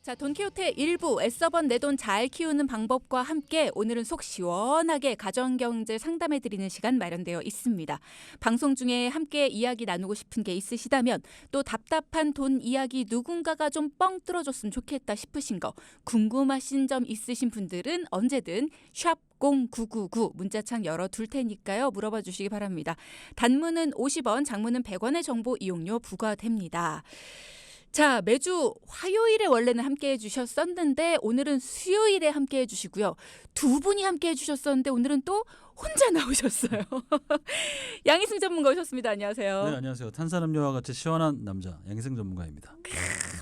자, 돈키호테 일부 애써본 내 돈 잘 키우는 방법과 함께 오늘은 속 시원하게 가정경제 상담해드리는 시간 마련되어 있습니다. 방송 중에 함께 이야기 나누고 싶은 게 있으시다면 또 답답한 돈 이야기 누군가가 좀 뻥 뚫어줬으면 좋겠다 싶으신 거 궁금하신 점 있으신 분들은 언제든 샵 0999 문자창 열어둘 테니까요. 물어봐 주시기 바랍니다. 단문은 50원, 장문은 100원의 정보 이용료 부과됩니다. 자, 매주 화요일에 원래는 함께해 주셨었는데 오늘은 수요일에 함께해 주시고요. 두 분이 함께해 주셨었는데 오늘은 또 혼자 나오셨어요. 양희승 전문가 오셨습니다. 안녕하세요. 네, 안녕하세요. 탄산음료와 같이 시원한 남자 양희승 전문가입니다.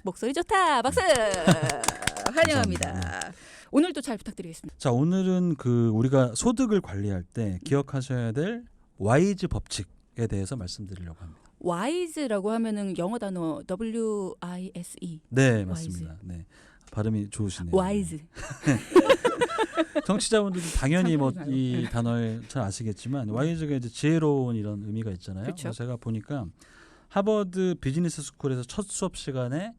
목소리 좋다. 박수. 환영합니다. 감사합니다. 오늘도 잘 부탁드리겠습니다. 자, 오늘은 우리가 소득을 관리할 때 기억하셔야 될 와이즈 법칙에 대해서 말씀드리려고 합니다. 와이즈라고 하면은 영어 단어 WISE. 네, 맞습니다. 네, 발음이 좋으시네요. 와이즈. 정치자분들도 당연히 뭐 이 단어를 잘 아시겠지만 와이즈가 이제 지혜로운 이런 의미가 있잖아요. 그쵸. 제가 보니까 하버드 비즈니스 스쿨에서 첫 수업 시간에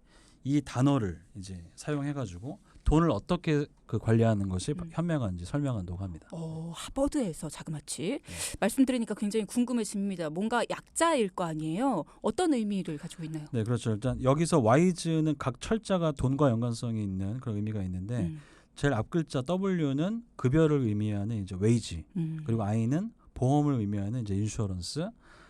이 단어를 이제 사용해가지고 돈을 어떻게 관리하는 것이 현명한지 설명한다고 합니다. 하버드에서 자그마치 말씀드리니까 굉장히 궁금해집니다. 뭔가 약자일 거 아니에요. 어떤 의미를 가지고 있나요? 네, 그렇죠. 일단 여기서 와이즈는 각 철자가 돈과 연관성이 있는 그런 의미가 있는데 제일 앞 글자 W는 급여를 의미하는 이제 웨이지, 그리고 I는 보험을 의미하는 이제 인슈어런스,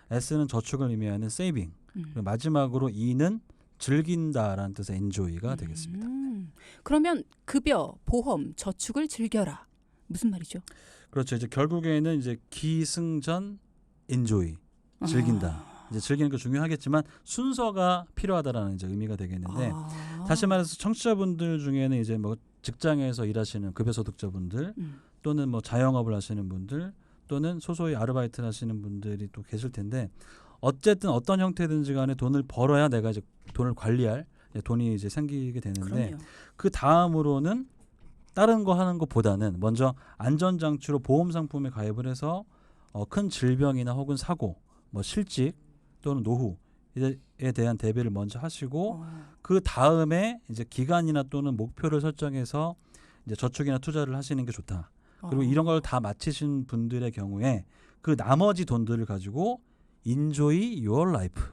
S는 저축을 의미하는 세이빙, 그리고 마지막으로 E는 즐긴다라는 뜻의 enjoy가 되겠습니다. 그러면 급여, 보험, 저축을 즐겨라. 무슨 말이죠? 그렇죠. 이제 결국에는 이제 기승전 enjoy, 즐긴다. 이제 즐기는 게 중요하겠지만 순서가 필요하다라는 이제 의미가 되겠는데 다시 말해서 청취자분들 중에는 이제 뭐 직장에서 일하시는 급여소득자분들 또는 뭐 자영업을 하시는 분들 또는 소소히 아르바이트를 하시는 분들이 또 계실 텐데 어쨌든 어떤 형태든지 간에 돈을 벌어야 내가 이제 돈을 관리할 돈이 이제 생기게 되는데 그럼요. 그 다음으로는 다른 거 하는 것보다는 먼저 안전장치로 보험 상품에 가입을 해서 큰 질병이나 혹은 사고, 뭐 실직 또는 노후에 대한 대비를 먼저 하시고 그 다음에 이제 기간이나 또는 목표를 설정해서 이제 저축이나 투자를 하시는 게 좋다. 그리고 이런 걸 다 마치신 분들의 경우에 그 나머지 돈들을 가지고 Enjoy your life.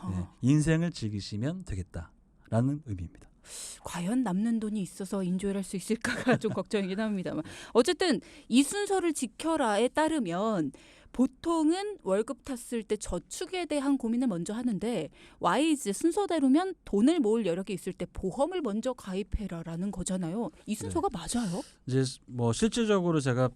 네, 인생을 즐기시면 되겠다라는 의미입니다. 과연 남는 돈이 있어서 인조를 할 수 있을까가 좀 걱정이긴 합니다만 어쨌든 이 순서를 지켜라에 따르면 보통은 월급 탔을 때 저축에 대한 고민을 먼저 하는데 와이즈 순서대로면 돈을 모을 여력이 있을 때 보험을 먼저 가입해라라는 거잖아요. 이 순서가 맞아요? 이제 뭐 실질적으로 제가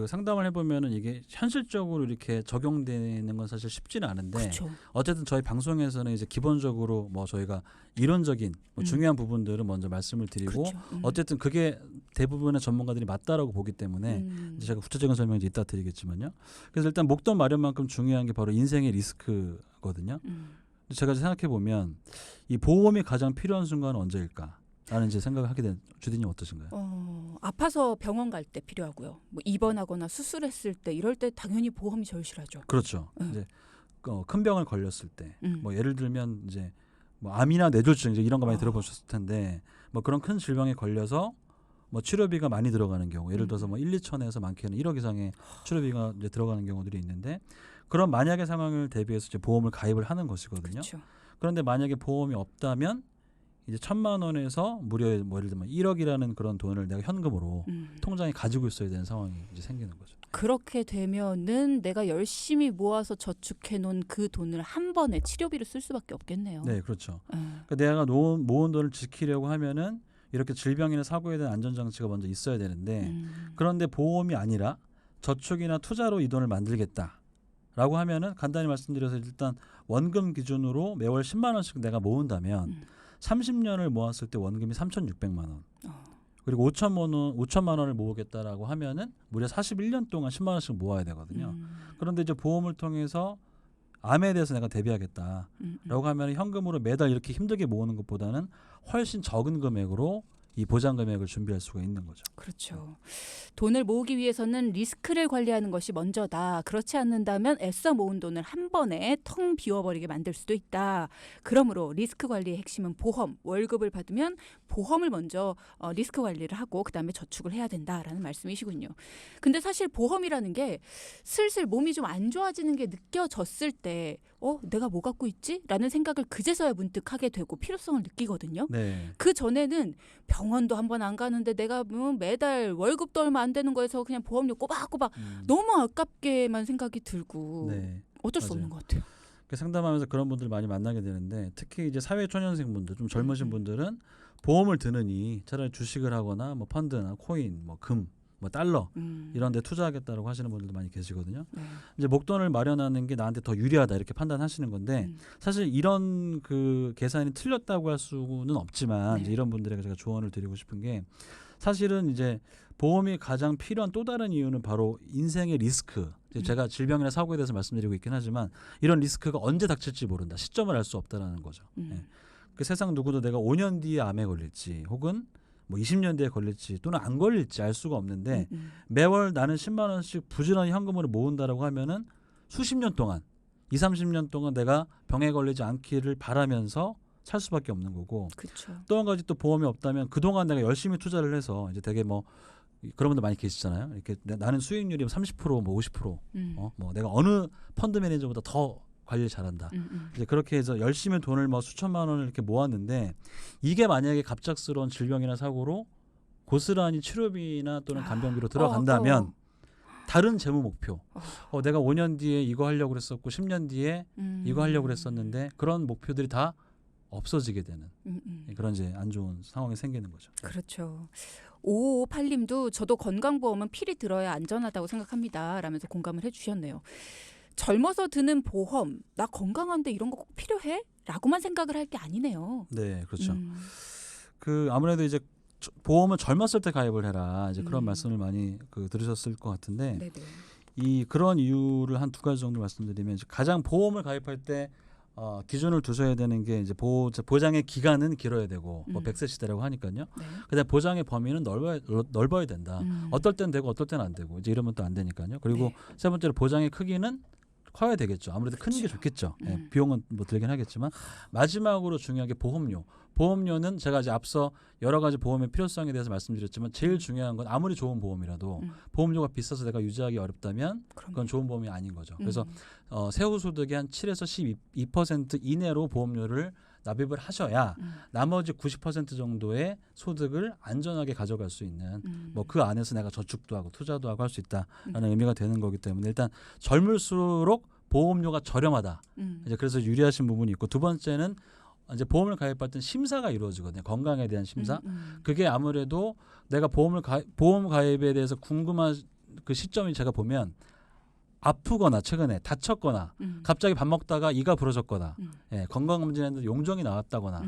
상담을 해보면은 이게 현실적으로 이렇게 적용되는 건 사실 쉽지는 않은데 그렇죠. 어쨌든 저희 방송에서는 이제 기본적으로 뭐 저희가 이론적인 뭐 중요한 부분들을 먼저 말씀을 드리고 그렇죠. 어쨌든 그게 대부분의 전문가들이 맞다라고 보기 때문에 이제 제가 구체적인 설명을 이제 이따 드리겠지만요. 그래서 일단 목돈 마련만큼 중요한 게 바로 인생의 리스크거든요. 제가 생각해 보면 이 보험이 가장 필요한 순간은 언제일까? 라는 이제 생각을 하게 된 주디님 어떠신가요? 아파서 병원 갈 때 필요하고요. 뭐 입원하거나 수술했을 때 이럴 때 당연히 보험이 절실하죠. 그렇죠. 이제 큰 병을 걸렸을 때, 뭐 예를 들면 이제 뭐 암이나 뇌졸중 이제 이런 거 많이 들어보셨을 텐데, 뭐 그런 큰 질병에 걸려서 뭐 치료비가 많이 들어가는 경우, 예를 들어서 뭐 1, 2천에서 많게는 1억 이상의 치료비가 이제 들어가는 경우들이 있는데, 그런 만약의 상황을 대비해서 이제 보험을 가입을 하는 것이거든요. 그렇죠. 그런데 만약에 보험이 없다면 이제 1,000만 원에서 무려 뭐 예를 들면 1억이라는 그런 돈을 내가 현금으로 통장에 가지고 있어야 되는 상황이 이제 생기는 거죠. 그렇게 되면은 내가 열심히 모아서 저축해 놓은 그 돈을 한 번에 치료비로 쓸 수밖에 없겠네요. 네, 그렇죠. 그러니까 내가 모은 돈을 지키려고 하면은 이렇게 질병이나 사고에 대한 안전장치가 먼저 있어야 되는데 그런데 보험이 아니라 저축이나 투자로 이 돈을 만들겠다라고 하면은 간단히 말씀드려서 일단 원금 기준으로 매월 10만 원씩 내가 모은다면 30년을 모았을 때 원금이 3,600만 원. 그리고 5천만 원을 모으겠다라고 하면은 무려 41년 동안 10만 원씩 모아야 되거든요. 그런데 이제 보험을 통해서 암에 대해서 내가 대비하겠다라고 하면 현금으로 매달 이렇게 힘들게 모으는 것보다는 훨씬 적은 금액으로 이 보장 금액을 준비할 수가 있는 거죠. 그렇죠. 돈을 모으기 위해서는 리스크를 관리하는 것이 먼저다. 그렇지 않는다면 애써 모은 돈을 한 번에 텅 비워버리게 만들 수도 있다. 그러므로 리스크 관리의 핵심은 보험. 월급을 받으면 보험을 먼저 리스크 관리를 하고 그다음에 저축을 해야 된다라는 말씀이시군요. 근데 사실 보험이라는 게 슬슬 몸이 좀 안 좋아지는 게 느껴졌을 때 내가 뭐 갖고 있지? 라는 생각을 그제서야 문득 하게 되고 필요성을 느끼거든요. 네. 그 전에는 병원도 한 번 안 가는데 내가 매달 월급도 얼마 안 되는 거에서 그냥 보험료 꼬박꼬박 너무 아깝게만 생각이 들고 네. 어쩔 수 맞아요. 없는 것 같아요. 상담하면서 그런 분들 많이 만나게 되는데 특히 이제 사회 초년생 분들, 좀 젊으신 분들은 보험을 드느니 차라리 주식을 하거나 뭐 펀드나 코인, 뭐 금, 뭐 달러 이런 데 투자하겠다라고 하시는 분들도 많이 계시거든요. 네. 이제 목돈을 마련하는 게 나한테 더 유리하다 이렇게 판단하시는 건데 사실 이런 그 계산이 틀렸다고 할 수는 없지만 네. 이제 이런 분들에게 제가 조언을 드리고 싶은 게 사실은 이제 보험이 가장 필요한 또 다른 이유는 바로 인생의 리스크. 제가 질병이나 사고에 대해서 말씀드리고 있긴 하지만 이런 리스크가 언제 닥칠지 모른다. 시점을 알 수 없다라는 거죠. 예. 그 세상 누구도 내가 5년 뒤에 암에 걸릴지 혹은 뭐 20년 뒤에 걸릴지 또는 안 걸릴지 알 수가 없는데 매월 나는 10만 원씩 부지런히 현금으로 모은다라고 하면은 수십 년 동안 20, 30년 동안 내가 병에 걸리지 않기를 바라면서 살 수밖에 없는 거고 그렇죠. 또 한 가지 또 보험이 없다면 그동안 내가 열심히 투자를 해서 이제 되게 뭐 그런 분들 많이 계시잖아요. 이렇게 나는 수익률이 30%, 뭐 50%, 뭐 내가 어느 펀드 매니저보다 더 관리를 잘한다. 이제 그렇게 해서 열심히 돈을 뭐 수천만 원을 이렇게 모았는데 이게 만약에 갑작스러운 질병이나 사고로 고스란히 치료비나 또는 간병비로 들어간다면 다른 재무 목표. 내가 5년 뒤에 이거 하려고 그랬었고 10년 뒤에 이거 하려고 그랬었는데 그런 목표들이 다 없어지게 되는 그런 이제 안 좋은 상황이 생기는 거죠. 그렇죠. 5558님도 저도 건강보험은 필히 들어야 안전하다고 생각합니다. 라면서 공감을 해주셨네요. 젊어서 드는 보험, 나 건강한데 이런 거 꼭 필요해? 라고만 생각을 할 게 아니네요. 네, 그렇죠. 그 아무래도 이제 보험은 젊었을 때 가입을 해라. 이제 그런 말씀을 많이 들으셨을 것 같은데 네네. 이 그런 이유를 한 두 가지 정도 말씀드리면 이제 가장 보험을 가입할 때 기준을 두셔야 되는 게 이제 보장의 기간은 길어야 되고 뭐 100세 시대라고 하니까요. 네. 그다음 보장의 범위는 넓어야 된다. 어떨 땐 되고 어떨 때는 안 되고 이제 이러면 또 안 되니까요. 그리고 네. 세 번째로 보장의 크기는 커야 되겠죠. 아무래도 큰 게 좋겠죠. 예, 비용은 뭐 들긴 하겠지만 마지막으로 중요한 게 보험료. 보험료는 제가 이제 앞서 여러 가지 보험의 필요성에 대해서 말씀드렸지만 제일 중요한 건 아무리 좋은 보험이라도 보험료가 비싸서 내가 유지하기 어렵다면 그건 좋은 보험이 아닌 거죠. 그래서 세후 소득의 한 7에서 12% 이내로 보험료를 납입을 하셔야 나머지 90% 정도의 소득을 안전하게 가져갈 수 있는 뭐 그 안에서 내가 저축도 하고 투자도 하고 할 수 있다라는 의미가 되는 거기 때문에 일단 젊을수록 보험료가 저렴하다. 이제 그래서 유리하신 부분이 있고 두 번째는 이제 보험을 가입할 때 심사가 이루어지거든요. 건강에 대한 심사. 그게 아무래도 내가 보험 가입에 대해서 궁금한 그 시점이 제가 보면 아프거나 최근에 다쳤거나 갑자기 밥 먹다가 이가 부러졌거나 예, 건강검진했는데 용종이 나왔다거나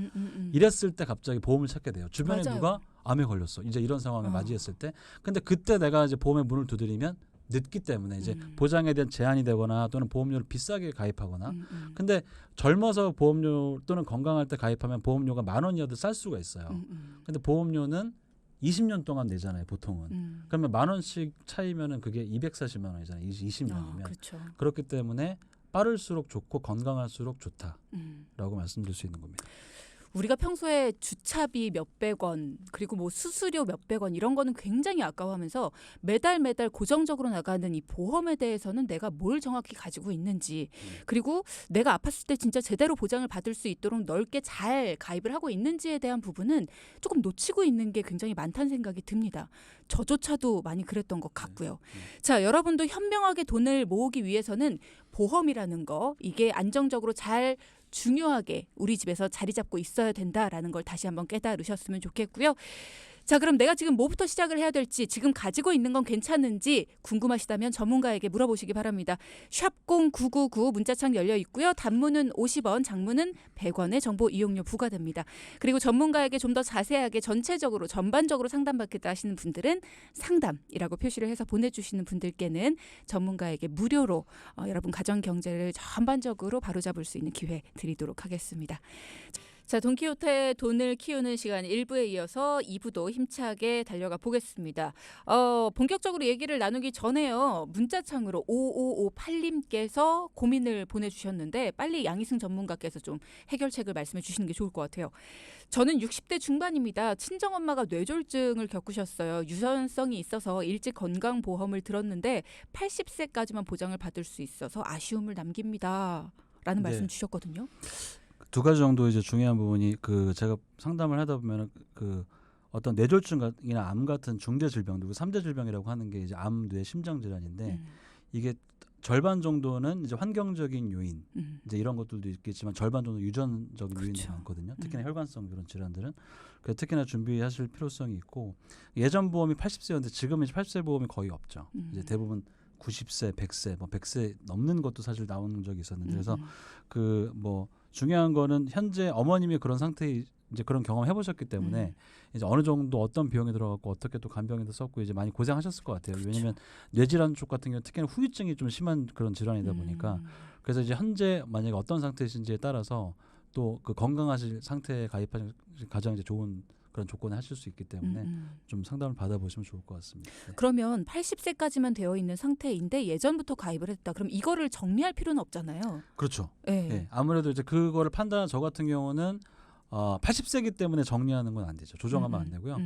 이랬을 때 갑자기 보험을 찾게 돼요. 주변에 맞아요. 누가 암에 걸렸어. 이제 이런 상황을 맞이했을 때. 근데 그때 내가 이제 보험의 문을 두드리면 늦기 때문에 이제 보장에 대한 제한이 되거나 또는 보험료를 비싸게 가입하거나 근데 젊어서 보험료 또는 건강할 때 가입하면 보험료가 10,000원이어도 쌀 수가 있어요. 근데 보험료는 20년 동안 내잖아요, 보통은. 그러면 10,000원씩 차이면은 그게 240만 원이잖아요. 20년이면. 그렇죠. 그렇기 때문에 빠를수록 좋고 건강할수록 좋다라고 말씀드릴 수 있는 겁니다. 우리가 평소에 주차비 몇백 원 그리고 뭐 수수료 몇백 원 이런 거는 굉장히 아까워하면서 매달 고정적으로 나가는 이 보험에 대해서는 내가 뭘 정확히 가지고 있는지 그리고 내가 아팠을 때 진짜 제대로 보장을 받을 수 있도록 넓게 잘 가입을 하고 있는지에 대한 부분은 조금 놓치고 있는 게 굉장히 많다는 생각이 듭니다. 저조차도 많이 그랬던 것 같고요. 자, 여러분도 현명하게 돈을 모으기 위해서는 보험이라는 거 이게 안정적으로 잘 중요하게 우리 집에서 자리 잡고 있어야 된다라는 걸 다시 한번 깨달으셨으면 좋겠고요. 자, 그럼 내가 지금 뭐부터 시작을 해야 될지 지금 가지고 있는 건 괜찮은지 궁금하시다면 전문가에게 물어보시기 바랍니다. 샵0999 문자창 열려 있고요. 단문은 50원, 장문은 100원의 정보 이용료 부과됩니다. 그리고 전문가에게 좀 더 자세하게 전체적으로 전반적으로 상담받겠다 하시는 분들은 상담이라고 표시를 해서 보내주시는 분들께는 전문가에게 무료로 여러분 가정경제를 전반적으로 바로잡을 수 있는 기회 드리도록 하겠습니다. 자, 돈키호테의 돈을 키우는 시간 1부에 이어서 2부도 힘차게 달려가 보겠습니다. 본격적으로 얘기를 나누기 전에요. 문자창으로 5558님께서 고민을 보내주셨는데 빨리 양희승 전문가께서 좀 해결책을 말씀해 주시는 게 좋을 것 같아요. 저는 60대 중반입니다. 친정엄마가 뇌졸중을 겪으셨어요. 유전성이 있어서 일찍 건강보험을 들었는데 80세까지만 보장을 받을 수 있어서 아쉬움을 남깁니다. 라는 네. 말씀 주셨거든요. 두 가지 정도 이제 중요한 부분이 제가 상담을 하다 보면 어떤 뇌졸중이나 암 같은 중대 질병들, 3대 질병이라고 하는 게 이제 암, 뇌, 심장 질환인데 이게 절반 정도는 이제 환경적인 요인, 이제 이런 것들도 있겠지만 절반 정도 유전적인 그렇죠. 요인이 많거든요. 특히나 혈관성 그런 질환들은. 그래서 특히나 준비하실 필요성이 있고 예전 보험이 80세였는데 지금은 80세 보험이 거의 없죠. 이제 대부분 90세, 100세, 뭐 100세 넘는 것도 사실 나오는 적이 있었는데 그래서 중요한 거는 현재 어머님이 그런 상태에 이제 그런 경험 해보셨기 때문에 이제 어느 정도 어떤 비용이 들어갔고 어떻게 또 간병인도 썼고 이제 많이 고생하셨을 것 같아요. 그렇죠. 왜냐하면 뇌질환 쪽 같은 경우 특히나 후유증이 좀 심한 그런 질환이다 보니까 그래서 이제 현재 만약에 어떤 상태이신지에 따라서 또 그 건강하실 상태에 가입하신 가장 이제 좋은 그런 조건을 하실 수 있기 때문에 좀 상담을 받아보시면 좋을 것 같습니다. 네. 그러면 80세까지만 되어 있는 상태인데 예전부터 가입을 했다. 그럼 이거를 정리할 필요는 없잖아요. 그렇죠. 네. 네. 아무래도 이제 그거를 판단한 저 같은 경우는 80세기 때문에 정리하는 건 안 되죠. 조정하면 안 되고요.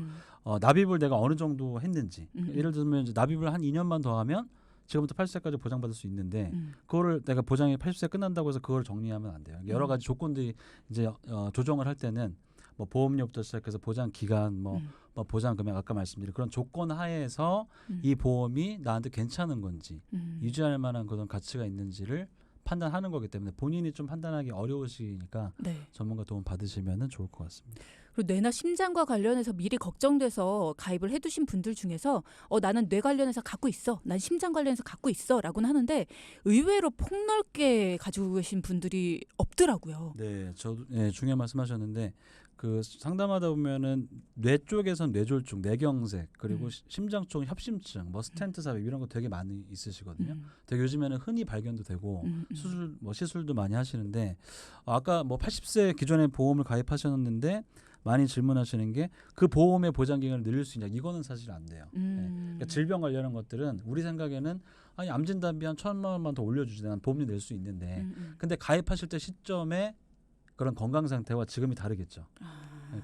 납입을 내가 어느 정도 했는지 예를 들면 이제 납입을 한 2년만 더 하면 지금부터 80세까지 보장받을 수 있는데 그거를 내가 보장이 80세 끝난다고 해서 그걸 정리하면 안 돼요. 여러 가지 조건들이 이제 조정을 할 때는 뭐 보험료부터 시작해서 보장 기간, 뭐 보장 금액 아까 말씀드린 그런 조건 하에서 이 보험이 나한테 괜찮은 건지 유지할 만한 그런 가치가 있는지를 판단하는 거기 때문에 본인이 좀 판단하기 어려우시니까 네. 전문가 도움 받으시면 좋을 것 같습니다. 그리고 뇌나 심장과 관련해서 미리 걱정돼서 가입을 해두신 분들 중에서 나는 뇌 관련해서 갖고 있어, 난 심장 관련해서 갖고 있어라고는 하는데 의외로 폭넓게 가지고 계신 분들이 없더라고요. 네, 저도 중요한 말씀하셨는데 그 상담하다 보면은 뇌 쪽에선 뇌졸중, 뇌경색 그리고 심장 쪽 협심증, 뭐 스텐트 삽입 이런 거 되게 많이 있으시거든요. 되게 요즘에는 흔히 발견도 되고 시술도 많이 하시는데 아까 뭐 80세 기존에 보험을 가입하셨는데 많이 질문하시는 게 그 보험의 보장 기간을 늘릴 수 있냐? 이거는 사실 안 돼요. 그러니까 질병 관련한 것들은 우리 생각에는 아니 암 진단비 한 1,000만 원만 더 올려주지 난 보험료 낼 수 있는데 근데 가입하실 때 시점에 그런 건강 상태와 지금이 다르겠죠.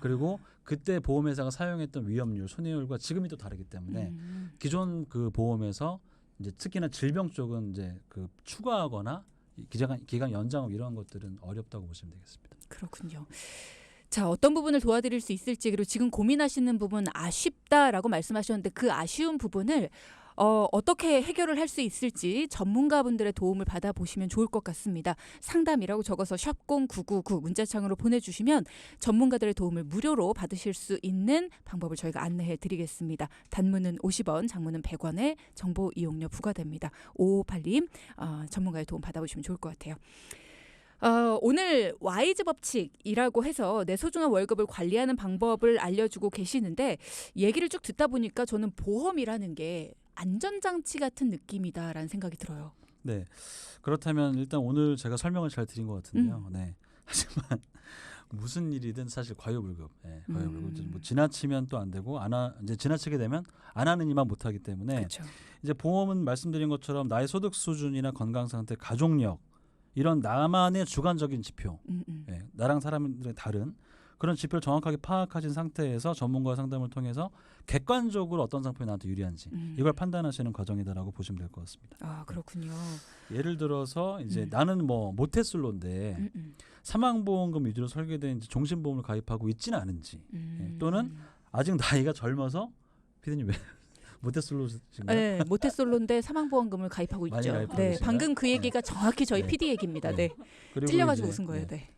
그리고 그때 보험회사가 사용했던 위험률, 손해율과 지금이 또 다르기 때문에 기존 그 보험에서 이제 특히나 질병 쪽은 이제 그 추가하거나 기간 연장하고 이런 것들은 어렵다고 보시면 되겠습니다. 그렇군요. 자, 어떤 부분을 도와드릴 수 있을지 그리고 지금 고민하시는 부분 아쉽다라고 말씀하셨는데 그 아쉬운 부분을 어떻게 해결을 할 수 있을지 전문가분들의 도움을 받아보시면 좋을 것 같습니다. 상담이라고 적어서 샵0999 문자창으로 보내주시면 전문가들의 도움을 무료로 받으실 수 있는 방법을 저희가 안내해 드리겠습니다. 단문은 50원, 장문은 100원의 정보 이용료 부과됩니다. 5558님 전문가의 도움 받아보시면 좋을 것 같아요. 오늘 와이즈 법칙이라고 해서 내 소중한 월급을 관리하는 방법을 알려주고 계시는데 얘기를 쭉 듣다 보니까 저는 보험이라는 게 안전장치 같은 느낌이다라는 생각이 들어요. 네, 그렇다면 일단 오늘 제가 설명을 잘 드린 것 같은데요. 네, 하지만 무슨 일이든 사실 과유불급, 과유불급. 뭐 지나치면 또 안 되고 이제 지나치게 되면 안 하는 이만 못하기 때문에 그렇죠. 이제 보험은 말씀드린 것처럼 나의 소득 수준이나 건강 상태, 가족력 이런 나만의 주관적인 지표, 나랑 사람들의 다른 그런 지표를 정확하게 파악하신 상태에서 전문가의 상담을 통해서 객관적으로 어떤 상품이 나한테 유리한지 이걸 판단하시는 과정이다라고 보시면 될 것 같습니다. 아, 그렇군요. 예를 들어서 이제 나는 뭐 모태솔로인데 사망보험금 위주로 설계된 이제 종신보험을 가입하고 있지는 않은지 또는 아직 나이가 젊어서 피디님 왜 모태솔로신가요? 네, 모태솔로인데 사망보험금을 가입하고 많이 있죠. 가입하고 네, 계시나요? 방금 그 얘기가 정확히 저희 네. PD 얘기입니다. 네, 그리고 찔려가지고 이제, 웃은 거예요. 네.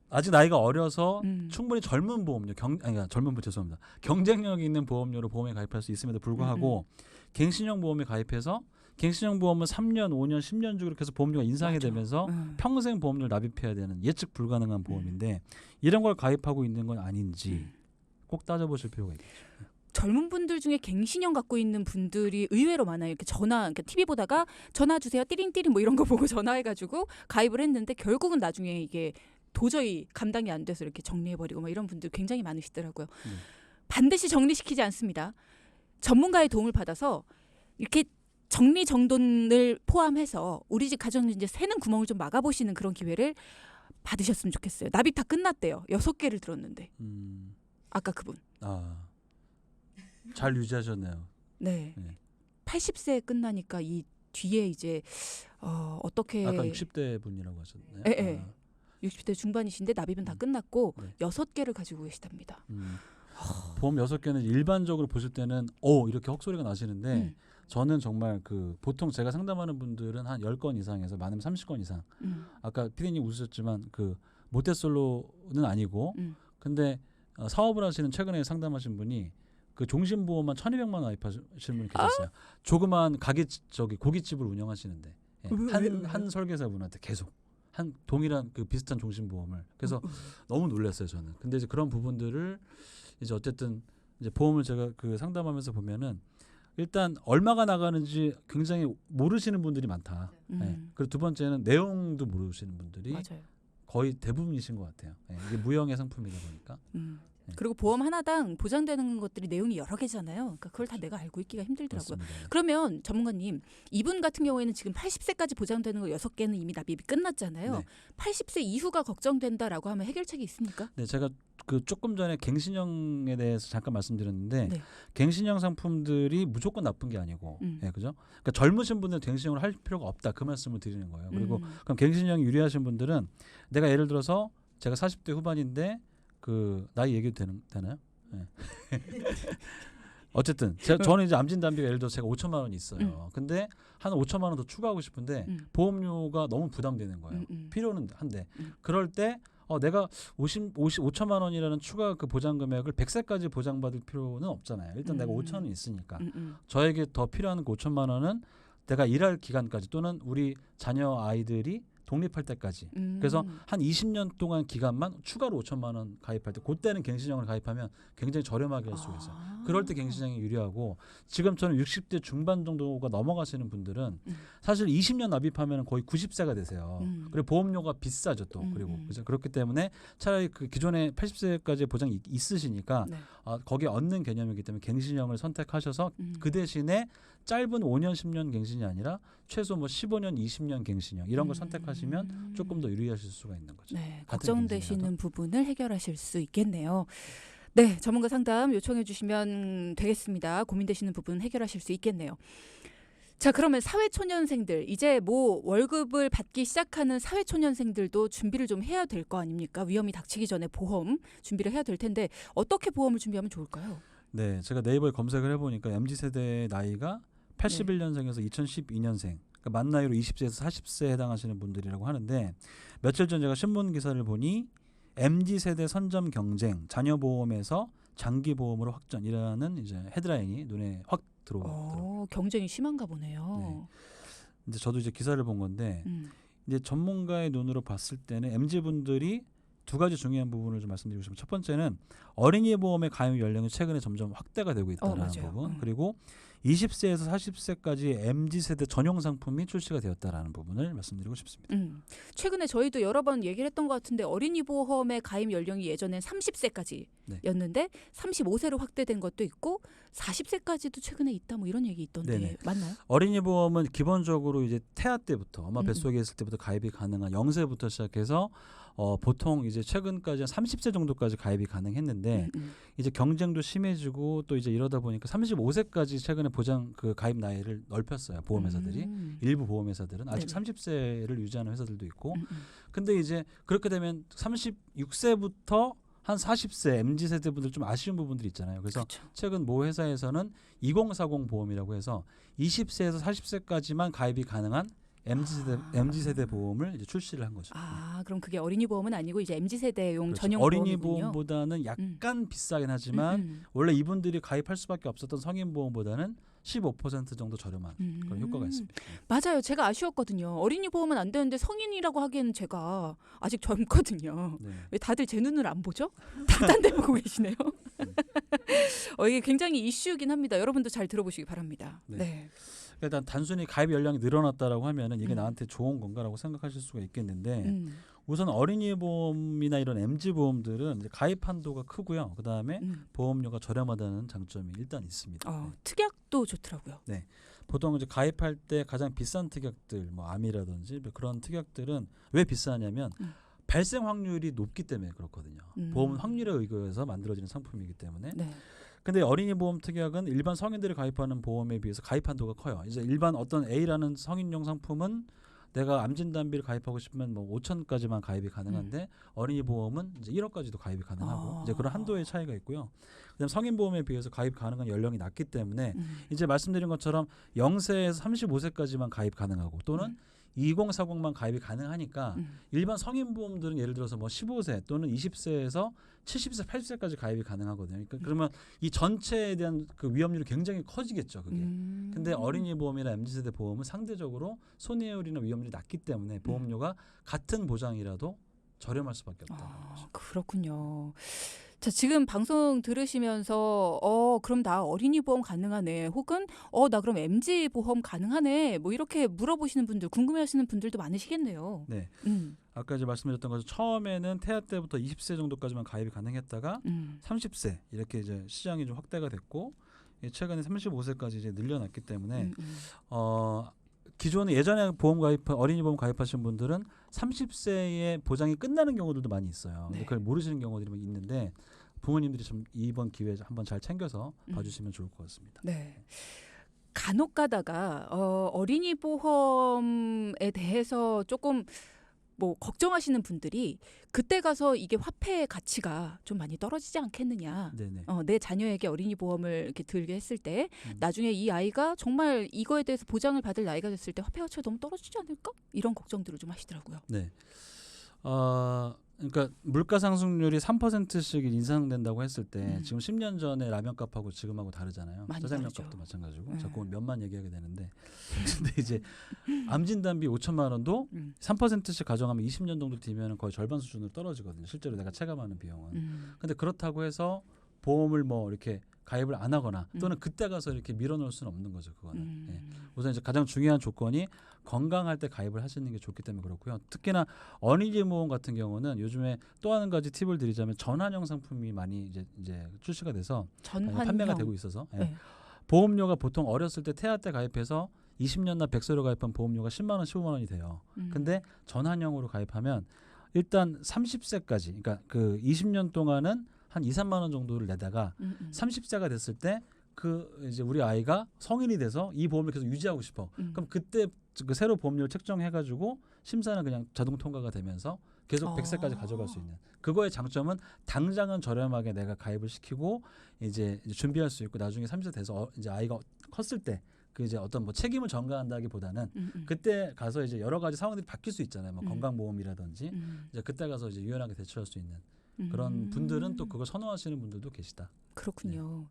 아직 나이가 어려서 충분히 젊은 보험료, 죄송합니다. 경쟁력이 있는 보험료로 보험에 가입할 수 있음에도 불구하고 갱신형 보험에 가입해서 갱신형 보험은 3년, 5년, 10년 주기로 계속 보험료가 인상이 맞아. 되면서 평생 보험료를 납입해야 되는 예측 불가능한 보험인데 이런 걸 가입하고 있는 건 아닌지 꼭 따져보실 필요가 있겠죠. 젊은 분들 중에 갱신형 갖고 있는 분들이 의외로 많아요. 이렇게 그러니까 TV 보다가 전화 주세요, 띠링띠링 뭐 이런 거 보고 전화해가지고 가입을 했는데 결국은 나중에 이게 도저히 감당이 안 돼서 이렇게 정리해버리고 뭐 이런 분들 굉장히 많으시더라고요. 반드시 정리시키지 않습니다. 전문가의 도움을 받아서 이렇게 정리정돈을 포함해서 우리 집 가정경제 새는 구멍을 좀 막아보시는 그런 기회를 받으셨으면 좋겠어요. 납입 다 끝났대요. 6개를 들었는데. 아까 그분. 잘 유지하셨네요. 네. 네. 80세에 끝나니까 이 뒤에 이제 어떻게 아까 60대 분이라고 하셨나요? 예. 60대 중반이신데 납입은 다 끝났고 네. 6개를 가지고 계시답니다. 보험 6개는 일반적으로 보실 때는 이렇게 헛소리가 나시는데 저는 정말 그 보통 제가 상담하는 분들은 한 10건 이상에서 많으면 30건 이상. 아까 피디님 웃으셨지만 그 모태솔로는 아니고 근데 사업을 하시는 최근에 상담하신 분이 그 종신보험만 1,200만 원 가입하신 분이 계셨어요. 조그만 가게 고깃집을 운영하시는데 한 설계사분한테 계속 한 동일한 그 비슷한 종신보험을 그래서 너무 놀랐어요 저는. 근데 이제 그런 부분들을 이제 어쨌든 이제 보험을 제가 그 상담하면서 보면은 일단 얼마가 나가는지 굉장히 모르시는 분들이 많다. 네. 그리고 두 번째는 내용도 모르시는 분들이 맞아요. 거의 대부분이신 것 같아요. 네. 이게 무형의 상품이다 보니까. 그리고 보험 하나당 보장되는 것들이 내용이 여러 개잖아요. 그러니까 그걸 다 내가 알고 있기가 힘들더라고요. 맞습니다. 그러면 전문가님, 이분 같은 경우에는 지금 80세까지 보장되는 거 6개는 이미 납입이 끝났잖아요. 네. 80세 이후가 걱정된다라고 하면 해결책이 있습니까? 네, 제가 그 조금 전에 갱신형에 대해서 잠깐 말씀드렸는데 네. 갱신형 상품들이 무조건 나쁜 게 아니고, 네, 그죠? 그러니까 젊으신 분들 갱신형을 할 필요가 없다 그 말씀을 드리는 거예요. 그리고 그럼 갱신형이 유리하신 분들은 내가 예를 들어서 제가 40대 후반인데 그 나이 얘기도 되나요? 네. 어쨌든 저는 이제 암진단비가 예를 들어서 제가 5천만 원이 있어요. 근데 한 5천만 원 더 추가하고 싶은데 보험료가 너무 부담되는 거예요. 필요는 한데 그럴 때 내가 5천만 원이라는 추가 그 보장 금액을 100세까지 보장받을 필요는 없잖아요. 일단 내가 5천 원이 있으니까 저에게 더 필요한 그 5천만 원은 내가 일할 기간까지 또는 우리 자녀 아이들이 독립할 때까지. 그래서 한 20년 동안 기간만 추가로 5천만 원 가입할 때 그때는 갱신형을 가입하면 굉장히 저렴하게 할 수가 있어요. 그럴 때 갱신형이 유리하고 지금처럼 60대 중반 정도가 넘어가시는 분들은 사실 20년 납입하면 거의 90세가 되세요. 그리고 보험료가 비싸죠 또. 그리고 그죠? 그렇기 때문에 차라리 그 기존에 80세까지 보장이 있으시니까 네. 거기에 얻는 개념이기 때문에 갱신형을 선택하셔서 그 대신에 짧은 5년 10년 갱신이 아니라 최소 뭐 15년 20년 갱신형 이런 걸 선택하시면 조금 더 유리하실 수가 있는 거죠. 네, 같은 걱정되시는 부분을 해결하실 수 있겠네요. 네, 전문가 상담 요청해 주시면 되겠습니다. 고민되시는 부분 해결하실 수 있겠네요. 자, 그러면 사회초년생들, 이제 뭐 월급을 받기 시작하는 사회초년생들도 준비를 좀 해야 될 거 아닙니까? 위험이 닥치기 전에 보험 준비를 해야 될 텐데 어떻게 보험을 준비하면 좋을까요? 네, 제가 네이버에 검색을 해보니까 MZ세대의 나이가 81년생에서 2012년생, 그러니까 만 나이로 20세에서 40세에 해당하시는 분들이라고 하는데 며칠 전 제가 신문 기사를 보니 MZ세대 선점 경쟁, 자녀보험에서 장기보험으로 확전이라는 이제 헤드라인이 눈에 확 들어오더라고요. 경쟁이 심한가 보네요. 네. 이제 저도 이제 기사를 본 건데 이제 전문가의 눈으로 봤을 때는 MZ분들이 두 가지 중요한 부분을 좀 말씀드리고 싶습니다. 첫 번째는 어린이 보험의 가입 연령이 최근에 점점 확대가 되고 있다는 부분, 그리고 20세에서 40세까지 MZ세대 전용 상품이 출시가 되었다라는 부분을 말씀드리고 싶습니다. 최근에 저희도 여러 번 얘기를 했던 것 같은데 어린이 보험의 가입 연령이 예전엔 30세까지였는데 35세로 확대된 것도 있고 40세까지도 최근에 있다 뭐 이런 얘기 있던데 네네. 맞나요? 어린이 보험은 기본적으로 이제 태아 때부터 엄마 뱃속에 있을 때부터 가입이 가능한 0세부터 시작해서 보통 이제 최근까지 한 30세 정도까지 가입이 가능했는데 이제 경쟁도 심해지고 또 이제 이러다 보니까 35세까지 최근에 보장 그 가입 나이를 넓혔어요. 보험회사들이. 일부 보험회사들은 아직 네네. 30세를 유지하는 회사들도 있고. 근데 이제 그렇게 되면 36세부터 한 40세 MZ세대 분들 좀 아쉬운 부분들이 있잖아요. 그래서 그쵸. 최근 모 회사에서는 2040 보험이라고 해서 20세에서 40세까지만 가입이 가능한 MZ세대 보험을 이제 출시를 한 거죠. 그럼 그게 어린이 보험은 아니고 이제 MZ세대용 그렇죠. 전용 어린이 보험이군요. 보험보다는 약간 비싸긴 하지만 원래 이분들이 가입할 수밖에 없었던 성인 보험보다는 15% 정도 저렴한 그런 효과가 있습니다. 맞아요. 제가 아쉬웠거든요. 어린이 보험은 안 되는데 성인이라고 하기에는 제가 아직 젊거든요. 네. 왜 다들 제 눈을 안 보죠? 다 딴 데 보고 계시네요. 이게 굉장히 이슈긴 합니다. 여러분도 잘 들어보시기 바랍니다. 네. 네. 일단 단순히 가입 연령이 늘어났다라고 하면은 이게 음. 나한테 좋은 건가라고 생각하실 수가 있겠는데 음. 우선 어린이 보험이나 이런 MG 보험들은 이제 가입 한도가 크고요. 그 다음에 보험료가 저렴하다는 장점이 일단 있습니다. 네. 특약도 좋더라고요. 보통 이제 가입할 때 가장 비싼 특약들, 뭐 암이라든지 뭐 그런 특약들은 왜 비싸냐면 발생 확률이 높기 때문에 그렇거든요. 보험은 확률에 의거해서 만들어지는 상품이기 때문에. 네. 근데 어린이 보험 특약은 일반 성인들이 가입하는 보험에 비해서 가입 한도가 커요. 이제 일반 어떤 A라는 성인용 상품은 내가 암 진단비를 가입하고 싶으면 뭐 5천까지만 가입이 가능한데 어린이 보험은 이제 1억까지도 가입이 가능하고 이제 그런 한도의 차이가 있고요. 그다음 성인 보험에 비해서 가입 가능한 연령이 낮기 때문에 이제 말씀드린 것처럼 0세에서 35세까지만 가입 가능하고 또는 2040만 가입이 가능하니까 일반 성인 보험들은 예를 들어서 뭐 15세 또는 20세에서 70세, 80세까지 가입이 가능하거든요. 그러니까 그러면 이 전체에 대한 그 위험률이 굉장히 커지겠죠, 그게. 근데 어린이 보험이나 MZ세대 보험은 상대적으로 손해율이나 위험률이 낮기 때문에 보험료가 같은 보장이라도 저렴할 수밖에 없다는 거죠. 그렇군요. 자, 지금 방송 들으시면서 그럼 나 어린이 보험 가능하네. 혹은 나 그럼 MG 보험 가능하네. 뭐 이렇게 물어보시는 분들, 궁금해하시는 분들도 많으시겠네요. 네. 아까 이제 말씀드렸던 것처럼 처음에는 태아 때부터 20세 정도까지만 가입이 가능했다가 30세 이렇게 이제 시장이 좀 확대가 됐고 최근에 35세까지 이제 늘려났기 때문에 기존에 예전에 보험 가입 어린이 보험 가입하신 분들은 30세에 보장이 끝나는 경우들도 많이 있어요. 근데 그걸 모르시는 경우들이 있는데 부모님들이 좀 이번 기회에 한번 잘 챙겨서 봐주시면 좋을 것 같습니다. 네. 간혹 가다가 어린이 보험에 대해서 조금 뭐 걱정하시는 분들이 그때 가서 이게 화폐의 가치가 좀 많이 떨어지지 않겠느냐. 네네. 내 자녀에게 어린이 보험을 이렇게 들게 했을 때 나중에 이 아이가 정말 이거에 대해서 보장을 받을 나이가 됐을 때 화폐 가치가 너무 떨어지지 않을까? 이런 걱정들을 좀 하시더라고요. 네. 그러니까 물가 상승률이 3%씩 인상된다고 했을 때 지금 10년 전에 라면값하고 지금하고 다르잖아요. 많이 짜장면값도 다르죠. 마찬가지고 자꾸 몇만 얘기하게 되는데 근데 이제 암 진단비 5천만 원도 3%씩 가져가면 20년 정도 뒤면 거의 절반 수준으로 떨어지거든요. 실제로 내가 체감하는 비용은. 근데 그렇다고 해서 보험을 뭐 이렇게 가입을 안 하거나 또는 그때 가서 이렇게 밀어놓을 수는 없는 거죠. 그거는. 예. 우선 이제 가장 중요한 조건이 건강할 때 가입을 하시는 게 좋기 때문에 그렇고요. 특히나 어린이 보험 같은 경우는 요즘에 또 한 가지 팁을 드리자면 전환형 상품이 많이 이제 출시가 돼서 판매가 되고 있어서 네. 보험료가 보통 어렸을 때 태아 때 가입해서 20년나 100세로 가입한 보험료가 10만 원, 15만 원이 돼요. 근데 전환형으로 가입하면 일단 30세까지 그러니까 그 20년 동안은 한 2, 3만 원 정도를 내다가 30세가 됐을 때 그 이제 우리 아이가 성인이 돼서 이 보험을 계속 유지하고 싶어. 그럼 그때 그 새로 보험료를 책정해가지고 심사는 그냥 자동 통과가 되면서 계속 100세까지 가져갈 수 있는. 그거의 장점은 당장은 저렴하게 내가 가입을 시키고 이제 준비할 수 있고 나중에 30세 돼서 이제 아이가 컸을 때 그 이제 어떤 뭐 책임을 전가한다기보다는 그때 가서 이제 여러 가지 상황들이 바뀔 수 있잖아요. 뭐 건강보험이라든지 이제 그때 가서 이제 유연하게 대처할 수 있는 그런 분들은 또 그걸 선호하시는 분들도 계시다. 그렇군요.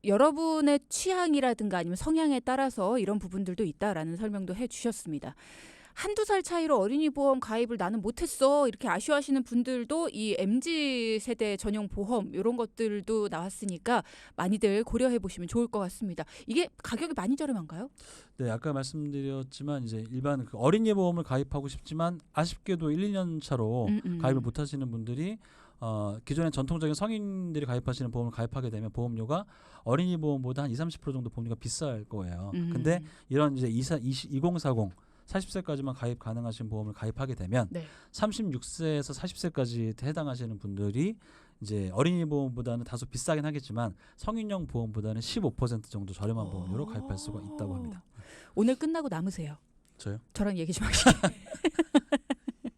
여러분의 취향이라든가 아니면 성향에 따라서 이런 부분들도 있다라는 설명도 해주셨습니다. 한두 살 차이로 어린이 보험 가입을 나는 못했어 이렇게 아쉬워하시는 분들도 이 MZ 세대 전용 보험 이런 것들도 나왔으니까 많이들 고려해 보시면 좋을 것 같습니다. 이게 가격이 많이 저렴한가요? 네, 아까 말씀드렸지만 이제 일반 그 어린이 보험을 가입하고 싶지만 아쉽게도 1, 2년 차로 가입을 못 하시는 분들이 기존의 전통적인 성인들이 가입하시는 보험을 가입하게 되면 보험료가 어린이 보험보다 한 20-30% 정도 보험료가 비쌀 거예요. 근데 이런 이제 2040 40세까지만 가입 가능하신 보험을 가입하게 되면 36세에서 40세까지 해당하시는 분들이 이제 어린이 보험보다는 다소 비싸긴 하겠지만 성인용 보험보다는 15% 정도 저렴한 보험료로 가입할 수가 있다고 합니다. 오늘 끝나고 남으세요. 저요? 저랑 얘기 좀 하시죠.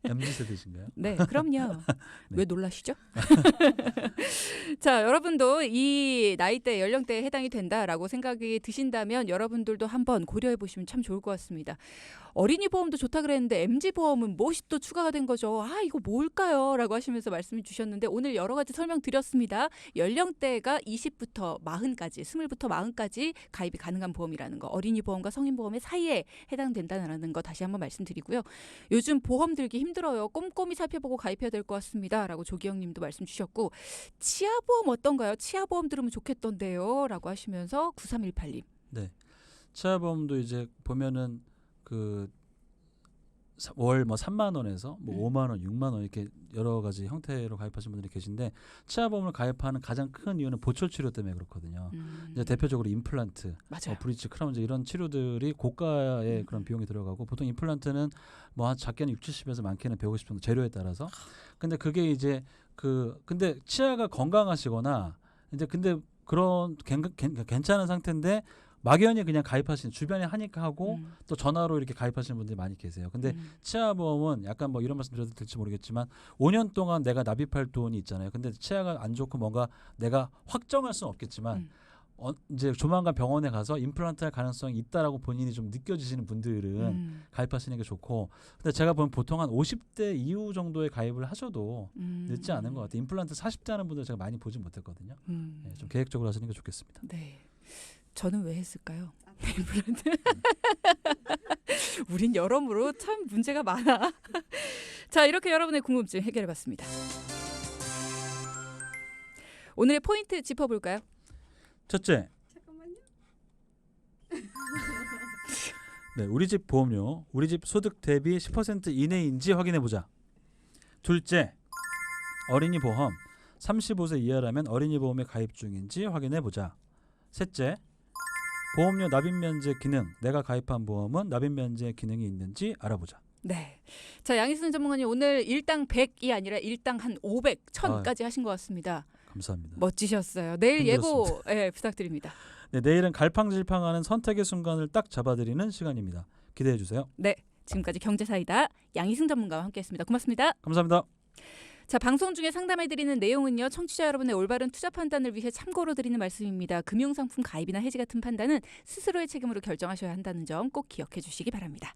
MZ 세대신가요? 네, 그럼요. 왜 놀라시죠? 자, 여러분도 이 나이대, 연령대에 해당이 된다라고 생각이 드신다면 여러분들도 한번 고려해 보시면 참 좋을 것 같습니다. 어린이 보험도 좋다 그랬는데 MG 보험은 무엇이 또 추가가 된 거죠? 이거 뭘까요? 라고 하시면서 말씀을 주셨는데 오늘 여러 가지 설명드렸습니다. 연령대가 20부터 40까지, 20부터 40까지 가입이 가능한 보험이라는 거, 어린이 보험과 성인 보험의 사이에 해당된다는 거 다시 한번 말씀드리고요. 요즘 보험 들기 힘들어요. 꼼꼼히 살펴보고 가입해야 될 것 같습니다. 라고 조기영 님도 말씀 주셨고 치아보험 어떤가요? 치아보험 들으면 좋겠던데요. 라고 하시면서 9318님. 네. 치아보험도 이제 보면은 그 월 뭐 3만 원에서 뭐 5만 원, 6만 원 이렇게 여러 가지 형태로 가입하신 분들이 계신데 치아보험을 가입하는 가장 큰 이유는 보철 치료 때문에 그렇거든요. 이제 대표적으로 임플란트, 맞아요. 브릿지, 크라운즈 이런 치료들이 고가의 그런 비용이 들어가고 보통 임플란트는 뭐 한 작게는 60에서 많게는 150 정도 재료에 따라서. 근데 그게 이제 근데 치아가 건강하시거나 이제 근데 그런 괜찮은 상태인데 막연히 그냥 가입하시는 주변에 하니까 하고 또 전화로 이렇게 가입하시는 분들이 많이 계세요. 근데 치아보험은 약간 뭐 이런 말씀 드려도 될지 모르겠지만 5년 동안 내가 납입할 돈이 있잖아요. 근데 치아가 안 좋고 뭔가 내가 확정할 수는 없겠지만 이제 조만간 병원에 가서 임플란트 할 가능성이 있다라고 본인이 좀 느껴지시는 분들은 가입하시는 게 좋고 근데 제가 보면 보통 한 50대 이후 정도에 가입을 하셔도 늦지 않은 것 같아요. 임플란트 40대 하는 분들 제가 많이 보진 못했거든요. 네, 좀 계획적으로 하시는 게 좋겠습니다. 네. 저는 왜 했을까요? 임플란트. 우린 여러모로 참 문제가 많아. 자, 이렇게 여러분의 궁금증 해결해봤습니다. 오늘의 포인트 짚어볼까요? 첫째, 잠깐만요. 네, 우리 집 보험료, 우리 집 소득 대비 10% 이내인지 확인해보자. 둘째, 어린이 보험 35세 이하라면 어린이 보험에 가입 중인지 확인해보자. 셋째, 보험료 납입 면제 기능, 내가 가입한 보험은 납입 면제 기능이 있는지 알아보자. 네. 자, 양희순 전문가님 오늘 일당 100이 아니라 일당 한 500, 1000까지 하신 것 같습니다. 감사합니다. 멋지셨어요. 내일 힘들었습니다. 예고 예, 부탁드립니다. 네, 내일은 갈팡질팡하는 선택의 순간을 딱 잡아드리는 시간입니다. 기대해 주세요. 네. 지금까지 경제사이다 양희승 전문가와 함께했습니다. 고맙습니다. 감사합니다. 자, 방송 중에 상담해드리는 내용은요. 청취자 여러분의 올바른 투자 판단을 위해 참고로 드리는 말씀입니다. 금융상품 가입이나 해지 같은 판단은 스스로의 책임으로 결정하셔야 한다는 점 꼭 기억해 주시기 바랍니다.